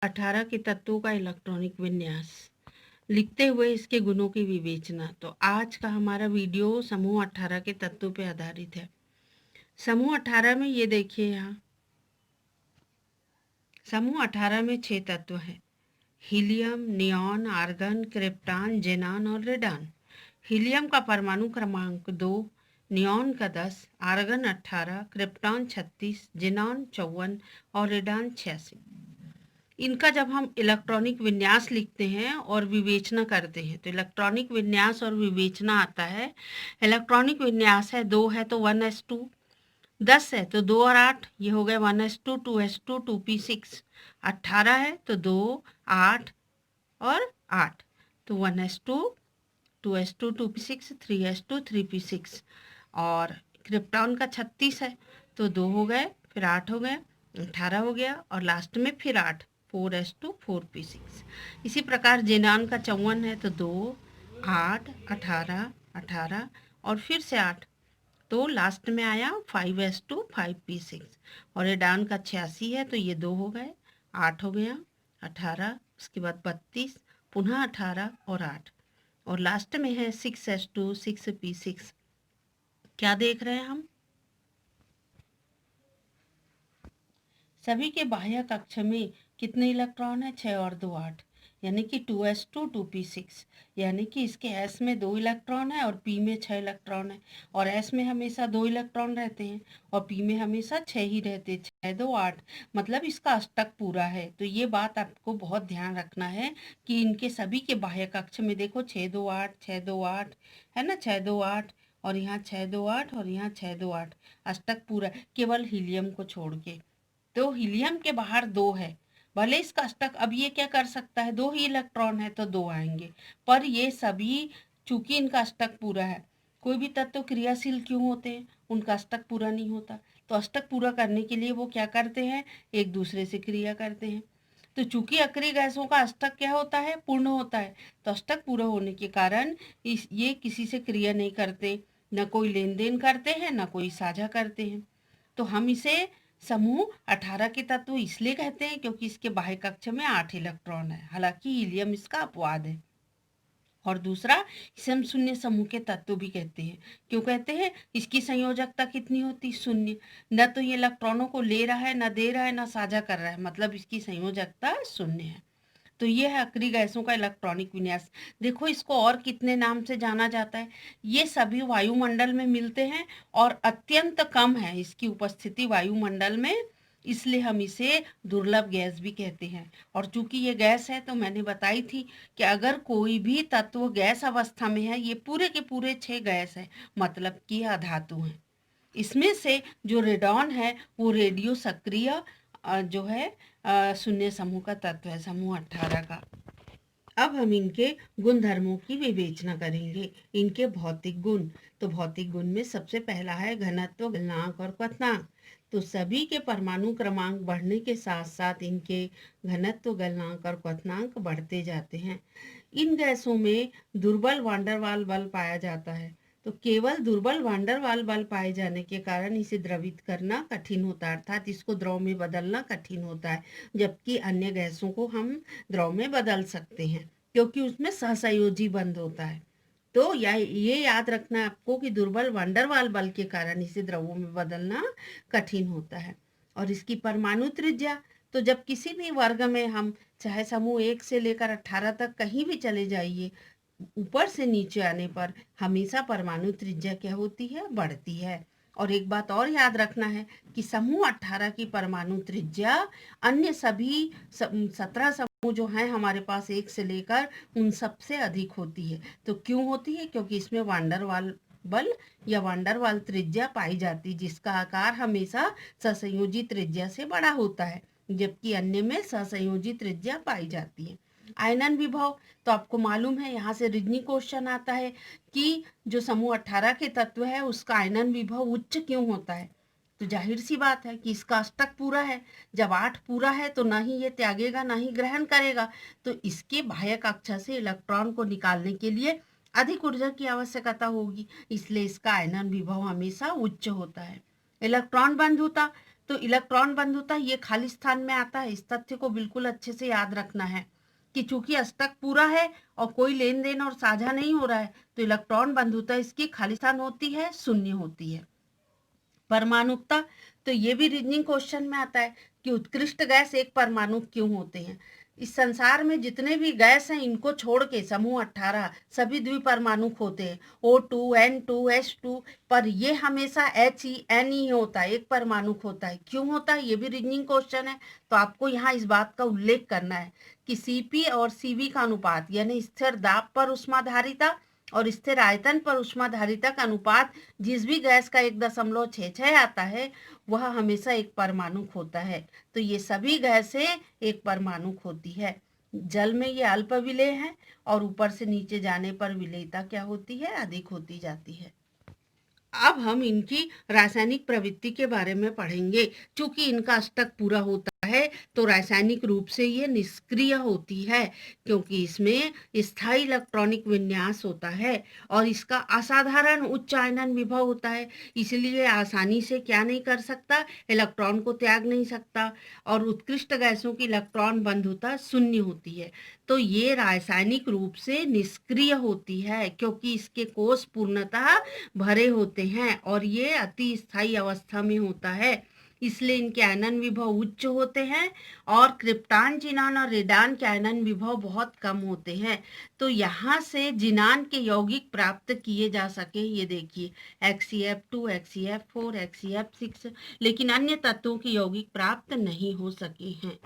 18 के तत्वों का इलेक्ट्रॉनिक विन्यास लिखते हुए इसके गुणों की विवेचना। तो आज का हमारा वीडियो समूह 18 के तत्वों पे आधारित है। समूह 18 में ये देखिए, यहाँ समूह 18 में 6 तत्व हैं: helium, neon, argon, krypton, xenon और रेडॉन। हीलियम का परमाणु क्रमांक 2, नियॉन का 10, आर्गन 18, क्रिप्टॉन 36, जेनॉन 54 और रेडॉन 86। इनका जब हम इलेक्ट्रॉनिक विन्यास लिखते हैं और विवेचना करते हैं तो इलेक्ट्रॉनिक विन्यास और विवेचना आता है। इलेक्ट्रॉनिक विन्यास है 2 है तो 1s2, 10 है तो 2 और 8, ये हो गए 1s2, 2s2, 2p6। 18 है तो 2, 8 और 8, तो 1s2, 2s2, 2p6, 3s2, 3p6। और क्रिप्टॉन का 36 है तो 2 हो गए, फिर 8 हो गए, 18 हो गया और लास्ट में फिर 8, 4s2, 4p6। इसी प्रकार जेनॉन का 54 है तो 2, 8, 18, 18 और फिर से 8, तो लास्ट में आया 5s2, 5p6। और रेडॉन का 86 है तो ये 2 हो गए, 8 हो गया, 18, उसके बाद 32, पुनः 18 और 8 और लास्ट में है 6s2, 6p6। क्या देख रहे हैं हम? सभी के बाह्य कक्ष में कितने इलेक्ट्रॉन है? 6 और 2 8, यानी कि 2s2, 2p6। यानी कि इसके s में 2 इलेक्ट्रॉन है और p में 6 इलेक्ट्रॉन है। और s में हमेशा 2 इलेक्ट्रॉन रहते हैं और p में हमेशा 6 ही रहते हैं। 6, 2, 8, मतलब इसका अष्टक पूरा है। तो ये बात आपको बहुत ध्यान रखना है कि इनके सभी के बाह्य कक्ष में देखो 6, 2, 8, 6, 2, 8 है ना, 6, 2, 8 और यहाँ 6, 2, 8 और यहाँ 6, 2, 8, अष्टक पूरा, केवल हीलियम को छोड़ के। तो हीलियम के बाहर 2 है, भले इसका अष्टक, अब ये क्या कर सकता है, 2 ही इलेक्ट्रॉन है तो 2 आएंगे, पर ये सभी चूंकि इनका अष्टक पूरा है। कोई भी तत्व क्रियाशील क्यों होते हैं? उनका अष्टक पूरा नहीं होता। तो अष्टक पूरा करने के लिए वो क्या करते हैं? एक दूसरे से क्रिया करते हैं। तो चूंकि अक्रिय गैसों का अष्टक क्या होता है? पूर्ण होता है। तो अष्टक पूरा होने के कारण ये किसी से क्रिया नहीं करते, न कोई लेन देन करते हैं, न कोई साझा करते हैं। तो हम इसे समूह 18 के तत्व इसलिए कहते हैं क्योंकि इसके बाह्य कक्ष में 8 इलेक्ट्रॉन है, हालांकि हीलियम इसका अपवाद है। और दूसरा, इसे हम शून्य समूह के तत्व भी कहते हैं। क्यों कहते हैं? इसकी संयोजकता कितनी होती? शून्य। न तो ये इलेक्ट्रॉनों को ले रहा है, न दे रहा है, न साझा कर रहा है, मतलब इसकी संयोजकता शून्य है। तो ये है अक्रिय गैसों का इलेक्ट्रॉनिक विन्यास। देखो इसको और कितने नाम से जाना जाता है। ये सभी वायुमंडल में मिलते हैं और अत्यंत कम है इसकी उपस्थिति वायुमंडल में, इसलिए हम इसे दुर्लभ गैस भी कहते हैं। और चूंकि ये गैस है तो मैंने बताई थी कि अगर कोई भी तत्व गैस अवस्था में है, ये पूरे के पूरे 6 गैस है, मतलब कि अधातु हैं। इसमें से जो रेडॉन है वो रेडियो सक्रिय जो है शून्य समूह का तत्व है, समूह 18 का। अब हम इनके गुण धर्मों की विवेचना करेंगे, इनके भौतिक गुण। तो भौतिक गुण में सबसे पहला है घनत्व, गलनांक और क्वथनांक। तो सभी के परमाणु क्रमांक बढ़ने के साथ साथ इनके घनत्व, गलनांक और क्वथनांक बढ़ते जाते हैं। इन गैसों में दुर्बल वांडरवाल बल पाया जाता है। तो केवल दुर्बल वांडरवाल बल पाए जाने के कारण इसे द्रवित करना कठिन होता है, अर्थात इसको द्रव में बदलना कठिन होता है, जबकि अन्य गैसों को हम द्रव में बदल सकते हैं क्योंकि उसमें सहसंयोजी बंध होता है। तो ये याद रखना है आपको कि दुर्बल वांडरवाल बल के कारण इसे द्रवों में बदलना कठिन होता है। और इसकी परमाणु त्रिज्या, तो जब किसी भी वर्ग में हम चाहे समूह 1 से लेकर 18 तक कहीं भी चले जाइए, ऊपर से नीचे आने पर हमेशा परमाणु त्रिज्या क्या होती है? बढ़ती है। और एक बात और याद रखना है कि समूह 18 की परमाणु त्रिज्या अन्य सभी 17 समूह जो हैं हमारे पास 1 से लेकर, उन सबसे अधिक होती है। तो क्यों होती है? क्योंकि इसमें वांडरवाल बल या वांडरवाल त्रिज्या पाई जाती है, जिसका आकार हमेशा सहसंयोजी त्रिज्या से बड़ा होता है, जबकि अन्य में सहसंयोजी त्रिज्या पाई जाती है। आयनन विभव, तो आपको मालूम है यहाँ से रीजनिंग क्वेश्चन आता है कि जो समूह 18 के तत्व है उसका आयनन विभव उच्च क्यों होता है? तो जाहिर सी बात है कि इसका अष्टक पूरा है। जब 8 पूरा है तो ना ही ये त्यागेगा ना ही ग्रहण करेगा, तो इसके बाह्य कक्षा से इलेक्ट्रॉन को निकालने के लिए अधिक ऊर्जा की आवश्यकता होगी, इसलिए इसका आयनन विभव हमेशा उच्च होता है। इलेक्ट्रॉन बंधुता, तो इलेक्ट्रॉन बंधुता ये खाली स्थान में आता है। इस तथ्य को बिल्कुल अच्छे से याद रखना है कि चूंकि अष्टक पूरा है और कोई लेन देन और साझा नहीं हो रहा है, तो इलेक्ट्रॉन बंधुता इसकी खाली स्थान होती है, शून्य होती है। परमाणुकता, तो ये भी रीजनिंग क्वेश्चन में आता है कि उत्कृष्ट गैस एक परमाणु क्यों होते हैं। इस संसार में जितने भी गैस हैं इनको छोड़ के समूह 18 सभी द्विपरमाणुक होते हैं, O2 N2 H2, पर ये हमेशा HEN ही होता है, एक परमाणुक होता है। क्यों होता है, ये भी रीजनिंग क्वेश्चन है। तो आपको यहाँ इस बात का उल्लेख करना है कि Cp और Cv का अनुपात यानी स्थिर दाब पर ऊष्माधारिता और स्थिर आयतन पर ऊष्माधारिता का अनुपात जिस भी गैस का 1.66 आता है वह हमेशा एक परमाणुक होता है। तो ये सभी गैसें एक परमाणुक होती है। जल में ये अल्प विलेय है और ऊपर से नीचे जाने पर विलेयता क्या होती है, अधिक होती जाती है। अब हम इनकी रासायनिक प्रवृत्ति के बारे में पढ़ेंगे। चूंकि इनका अष्टक पूरा होता है तो रासायनिक रूप से ये निष्क्रिय होती है, क्योंकि इसमें स्थायी इलेक्ट्रॉनिक विन्यास होता है और इसका असाधारण उच्च आयनन विभव होता है, इसलिए आसानी से क्या नहीं कर सकता, इलेक्ट्रॉन को त्याग नहीं सकता। और उत्कृष्ट गैसों की इलेक्ट्रॉन बंधुता शून्य होती है। तो ये रासायनिक रूप से निष्क्रिय होती है क्योंकि इसके कोष पूर्णतः भरे होते हैं और ये अति स्थायी अवस्था में होता है, इसलिए इनके आयनन विभव उच्च होते हैं और क्रिप्टान, जिनान और रेडान के आयनन विभव बहुत कम होते हैं। तो यहाँ से जिनान के यौगिक प्राप्त किए जा सके, ये देखिए HCF2, HCF4, HCF6, लेकिन अन्य तत्वों के यौगिक प्राप्त नहीं हो सके हैं।